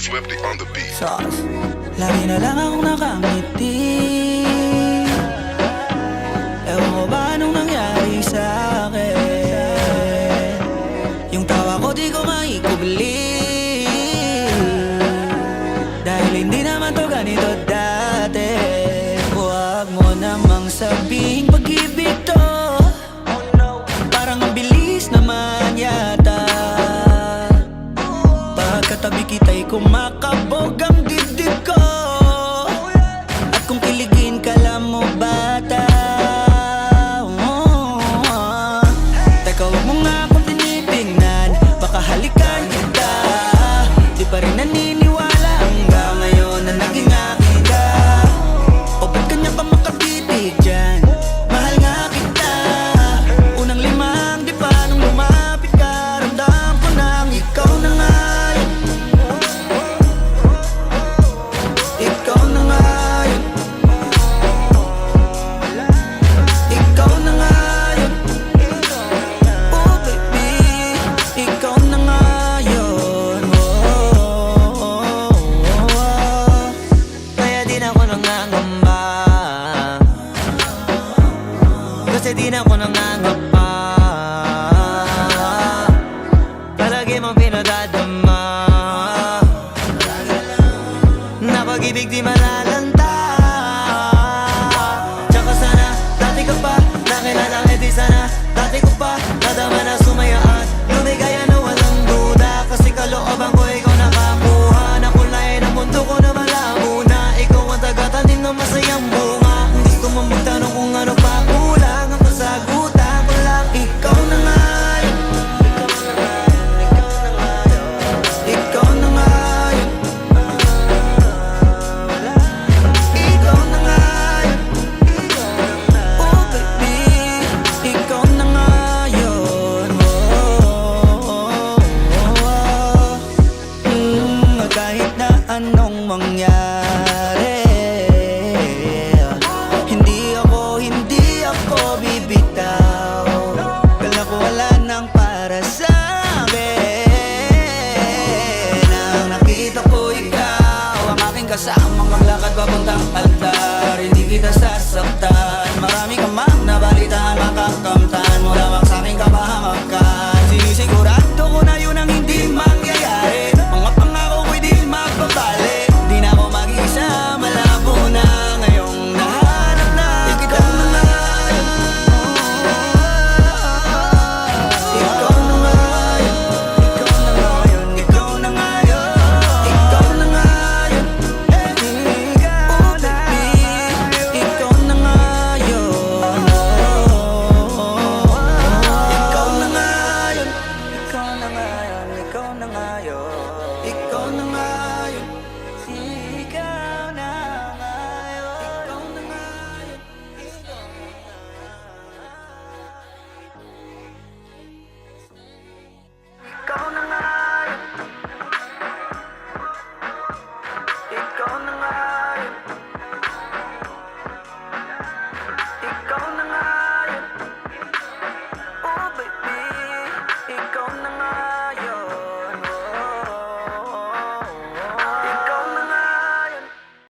Swifty on the beat. Sauce. Lagi na lang akong nakangiti. Ewan ko ba anong nangyari sa'kin. Yung tawa ko di ko maikubli, dahil hindi naman to ganito dati. Huwag mo namang sabihing pag-ibig to, parang ang bilis naman yata. Pagkatabi kita'y kumakabog ang dibdib ko, at kung kiligin ka lang mo bata. Teka, huwag mo nga akong tinitingnan, baka halikan kita. Di pa rin naniniwala hanggang ngayon na naging akin ka. O ba't kanya ka makabitig dyan? Mahal nga kita. Unang limang di pa nung lumapit ka, ramdam ko nang ikaw na nga yun. Ikaw na nga yun. Ikaw na nga yun. Oh baby, ikaw na nga yun. Kaya di na ako nangangamba, kasi di na ako nangangapa. Palagi mong pinadadama na pag-ibig di malalanta. Tsaka sana, dati ka pa nakilala, di sana dati ko pa nadama na sumaya at lumigaya na walang duda. Kasi kalooban ko ikaw nakakuha, nakulay ng mundo ko na malabo na. Ikaw ang tagatanim ng masayang bunga. Kung gusto mo magtanong kung ano pa kulang, ang kasagutan ko lang, ikaw na nga yun. Ikaw na nga yun. Ikaw na nga yun. Oh baby, ikaw na nga yun. Kahit na anong mangyari, hindi ako bibitaw. Kala ko wala nang para sa'kin. Nang nakita ko ikaw, ang aking kasamang maglakad papuntang altar. Hindi kita sasaktan, marami ka mang nabalitaan, makakamtan mo lamang sa'king kapahamakan. Sinisigurado ko na yun ang hindi mangyayari. Mga pangako ko'y di magbabalik. Di na ako mag-isa, malabo na ngayong nahanap na ikaw na nga yun. Ikaw na nga yun. Ikaw na nga yun. Ikaw na nga yun. Oh baby, ikaw na nga yun. Ikaw na nga yun. Ikaw na nga yun. Ikaw na nga yun. Ikaw na nga